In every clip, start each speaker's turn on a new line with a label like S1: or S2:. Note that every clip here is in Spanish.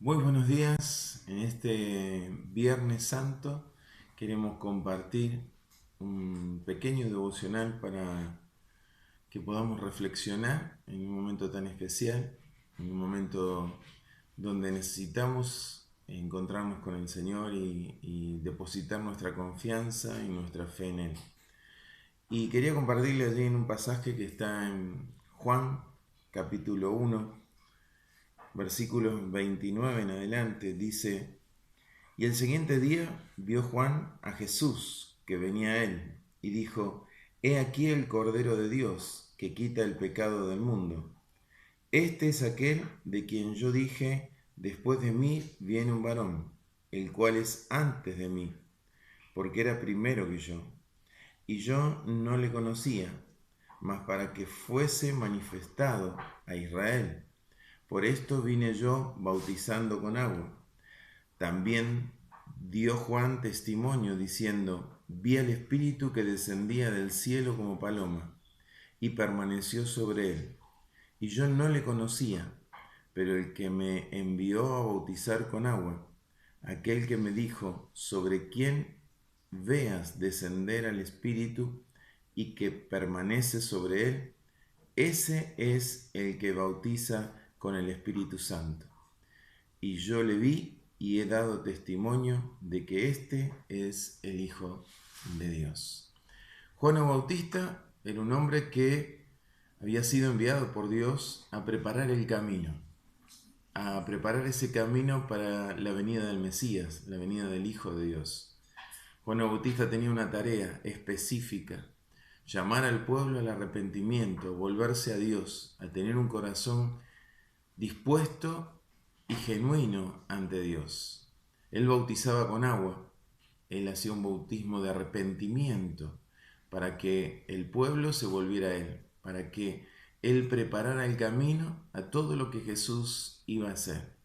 S1: Muy buenos días. En este Viernes Santo queremos compartir un pequeño devocional para que podamos reflexionar en un momento tan especial, en un momento donde necesitamos encontrarnos con el Señor y depositar nuestra confianza y nuestra fe en Él. Y quería compartirle allí en un pasaje que está en Juan capítulo 1, versículos 29 en adelante, dice: Y el siguiente día vio Juan a Jesús que venía a él, y dijo: He aquí el Cordero de Dios, que quita el pecado del mundo. Este es aquel de quien yo dije: Después de mí viene un varón, el cual es antes de mí, porque era primero que yo. Y yo no le conocía, mas para que fuese manifestado a Israel. Por esto vine yo bautizando con agua. También dio Juan testimonio diciendo: Vi al Espíritu que descendía del cielo como paloma, y permaneció sobre él. Y yo no le conocía, pero el que me envió a bautizar con agua, aquel que me dijo: Sobre quien veas descender al Espíritu y que permanece sobre él, ese es el que bautiza con el Espíritu Santo. Y yo le vi y he dado testimonio de que este es el Hijo de Dios. Juan el Bautista era un hombre que había sido enviado por Dios a preparar el camino, a preparar ese camino para la venida del Mesías, la venida del Hijo de Dios. Juan el Bautista tenía una tarea específica: llamar al pueblo al arrepentimiento, volverse a Dios, a tener un corazón dispuesto y genuino ante Dios. Él bautizaba con agua, él hacía un bautismo de arrepentimiento para que el pueblo se volviera a él, para que él preparara el camino a todo lo que Jesús iba a hacer.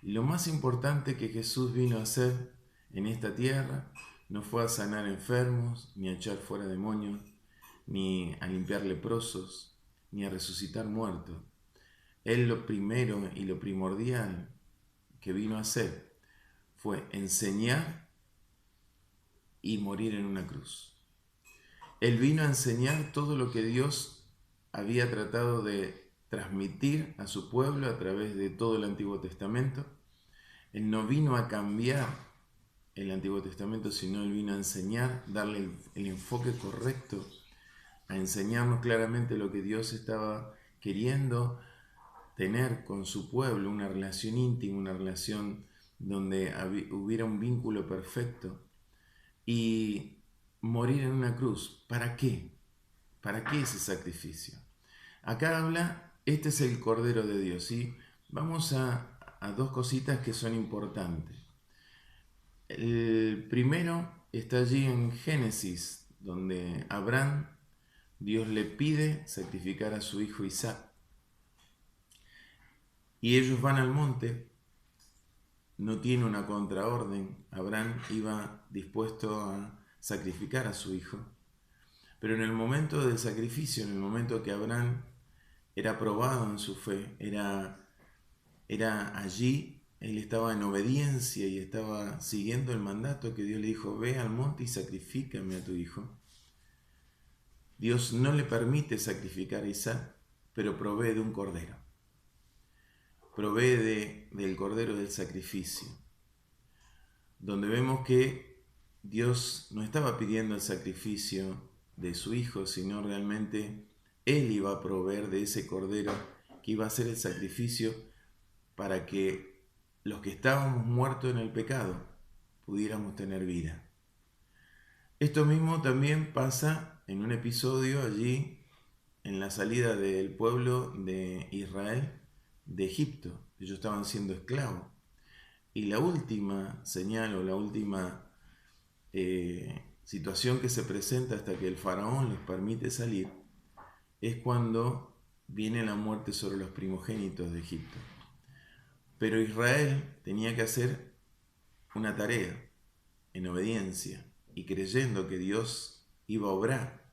S1: Y lo más importante que Jesús vino a hacer en esta tierra no fue a sanar enfermos, ni a echar fuera demonios, ni a limpiar leprosos, ni a resucitar muertos. Él lo primero y lo primordial que vino a hacer fue enseñar y morir en una cruz. Él vino a enseñar todo lo que Dios había tratado de transmitir a su pueblo a través de todo el Antiguo Testamento. Él no vino a cambiar el Antiguo Testamento, sino Él vino a enseñar, darle el enfoque correcto, a enseñarnos claramente lo que Dios estaba queriendo tener con su pueblo, una relación íntima, una relación donde hubiera un vínculo perfecto. Y morir en una cruz, ¿para qué? ¿Para qué ese sacrificio? Acá habla: este es el Cordero de Dios, ¿sí? Vamos a dos cositas que son importantes. El primero está allí en Génesis, donde Abraham, Dios le pide sacrificar a su hijo Isaac. Y ellos van al monte, no tiene una contraorden. Abraham iba dispuesto a sacrificar a su hijo. Pero en el momento del sacrificio, en el momento que Abraham era probado en su fe, era allí, él estaba en obediencia y estaba siguiendo el mandato que Dios le dijo: ve al monte y sacrifícame a tu hijo. Dios no le permite sacrificar a Isaac, pero provee de un cordero. Provee del cordero del sacrificio, donde vemos que Dios no estaba pidiendo el sacrificio de su hijo, sino realmente Él iba a proveer de ese cordero que iba a ser el sacrificio para que los que estábamos muertos en el pecado pudiéramos tener vida. Esto mismo también pasa en un episodio allí en la salida del pueblo de Israel de Egipto. Ellos estaban siendo esclavos. Y la última señal o la última situación que se presenta hasta que el faraón les permite salir es cuando viene la muerte sobre los primogénitos de Egipto. Pero Israel tenía que hacer una tarea en obediencia y creyendo que Dios iba a obrar.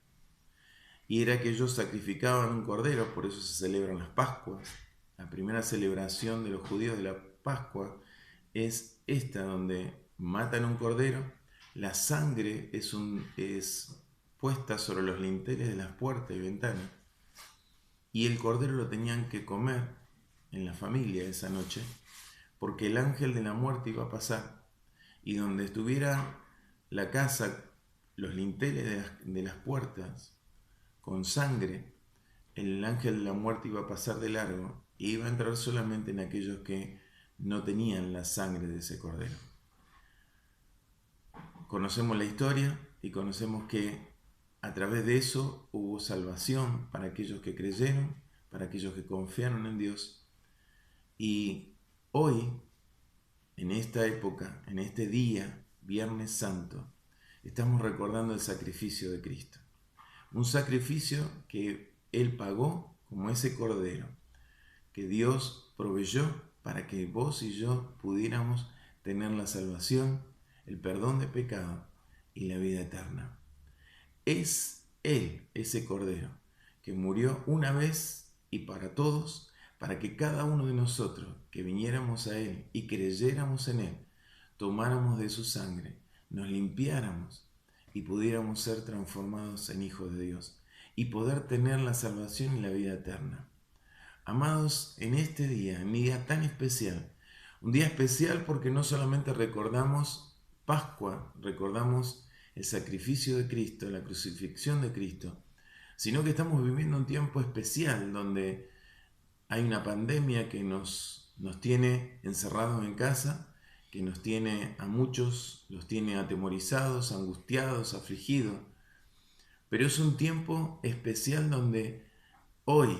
S1: Y era que ellos sacrificaban un cordero, por eso se celebran las Pascuas, la primera celebración de los judíos de la Pascua es esta, donde matan un cordero, la sangre es puesta sobre los linteles de las puertas y ventanas, y el cordero lo tenían que comer en la familia esa noche, porque el ángel de la muerte iba a pasar, y donde estuviera la casa, los linteles de las puertas, con sangre, el ángel de la muerte iba a pasar de largo e iba a entrar solamente en aquellos que no tenían la sangre de ese cordero. Conocemos la historia y conocemos que a través de eso hubo salvación para aquellos que creyeron, para aquellos que confiaron en Dios. Y hoy, en esta época, en este día, Viernes Santo, estamos recordando el sacrificio de Cristo. Un sacrificio que Él pagó como ese cordero, que Dios proveyó para que vos y yo pudiéramos tener la salvación, el perdón de pecado y la vida eterna. Es Él, ese cordero, que murió una vez y para todos, para que cada uno de nosotros que viniéramos a Él y creyéramos en Él, tomáramos de su sangre, nos limpiáramos y pudiéramos ser transformados en hijos de Dios y poder tener la salvación y la vida eterna. Amados, en este día, un día tan especial, un día especial porque no solamente recordamos Pascua, recordamos el sacrificio de Cristo, la crucifixión de Cristo, sino que estamos viviendo un tiempo especial donde hay una pandemia que nos tiene encerrados en casa, que nos tiene a muchos, los tiene atemorizados, angustiados, afligidos. Pero es un tiempo especial donde hoy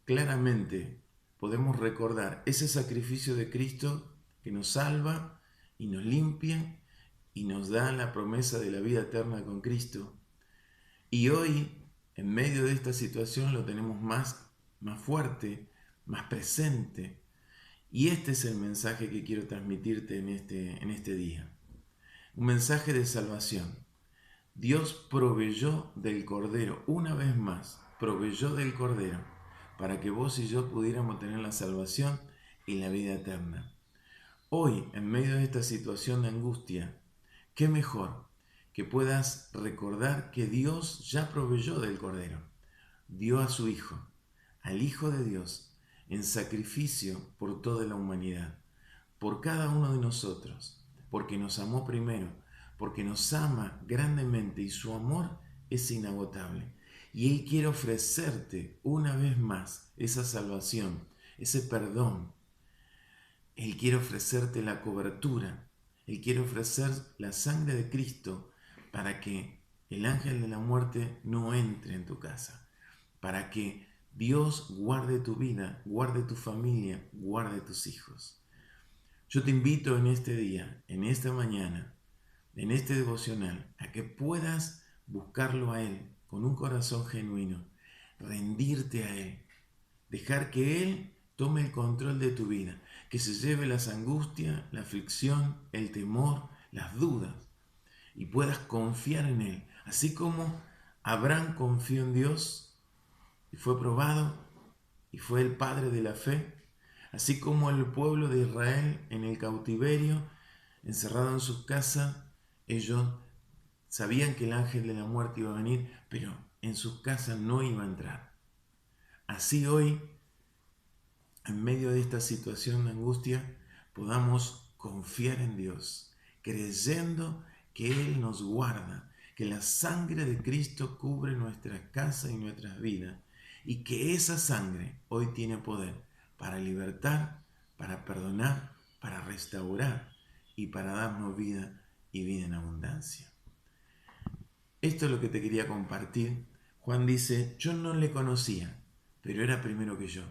S1: claramente podemos recordar ese sacrificio de Cristo que nos salva y nos limpia y nos da la promesa de la vida eterna con Cristo. Y hoy, en medio de esta situación, lo tenemos más fuerte, más presente. Y este es el mensaje que quiero transmitirte en este día. Un mensaje de salvación. Dios proveyó del Cordero, una vez más, proveyó del Cordero, para que vos y yo pudiéramos tener la salvación y la vida eterna. Hoy, en medio de esta situación de angustia, qué mejor que puedas recordar que Dios ya proveyó del Cordero. Dio a su Hijo, al Hijo de Dios, en sacrificio por toda la humanidad, por cada uno de nosotros, porque nos amó primero, porque nos ama grandemente y su amor es inagotable. Y Él quiere ofrecerte una vez más esa salvación, ese perdón. Él quiere ofrecerte la cobertura. Él quiere ofrecer la sangre de Cristo para que el ángel de la muerte no entre en tu casa, para que Dios guarde tu vida, guarde tu familia, guarde tus hijos. Yo te invito en este día, en esta mañana, en este devocional, a que puedas buscarlo a Él con un corazón genuino, rendirte a Él, dejar que Él tome el control de tu vida, que se lleve las angustias, la aflicción, el temor, las dudas, y puedas confiar en Él, así como Abraham confió en Dios y fue probado y fue el padre de la fe, así como el pueblo de Israel en el cautiverio, encerrado en sus casas, ellos sabían que el ángel de la muerte iba a venir, pero en sus casas no iba a entrar. Así hoy, en medio de esta situación de angustia, podamos confiar en Dios, creyendo que Él nos guarda, que la sangre de Cristo cubre nuestras casas y nuestras vidas, y que esa sangre hoy tiene poder para libertar, para perdonar, para restaurar y para darnos vida y vida en abundancia. Esto es lo que te quería compartir. Juan dice, yo no le conocía, pero era primero que yo.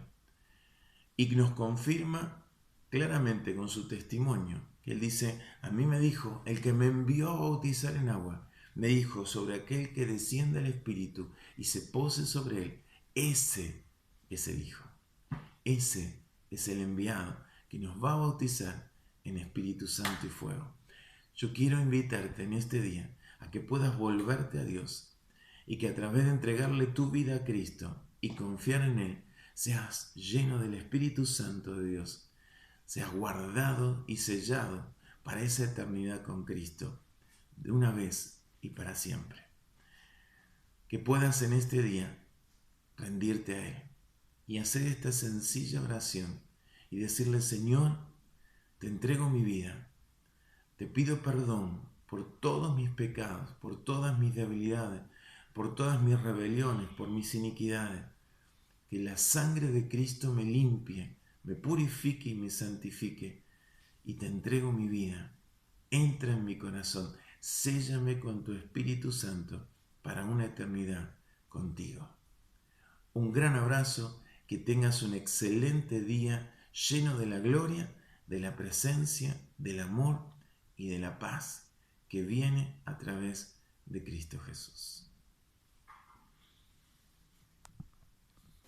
S1: Y nos confirma claramente con su testimonio, que él dice, a mí me dijo, el que me envió a bautizar en agua, me dijo, sobre aquel que descienda el Espíritu y se pose sobre él, ese es el Hijo, ese es el enviado que nos va a bautizar en Espíritu Santo y fuego. Yo quiero invitarte en este día a que puedas volverte a Dios y que a través de entregarle tu vida a Cristo y confiar en Él, seas lleno del Espíritu Santo de Dios, seas guardado y sellado para esa eternidad con Cristo, de una vez y para siempre. Que puedas en este día rendirte a Él y hacer esta sencilla oración y decirle: Señor, te entrego mi vida, te pido perdón por todos mis pecados, por todas mis debilidades, por todas mis rebeliones, por mis iniquidades. Que la sangre de Cristo me limpie, me purifique y me santifique. Y te entrego mi vida. Entra en mi corazón, séllame con tu Espíritu Santo para una eternidad contigo. Un gran abrazo, que tengas un excelente día lleno de la gloria, de la presencia, del amor y de la paz que viene a través de Cristo Jesús.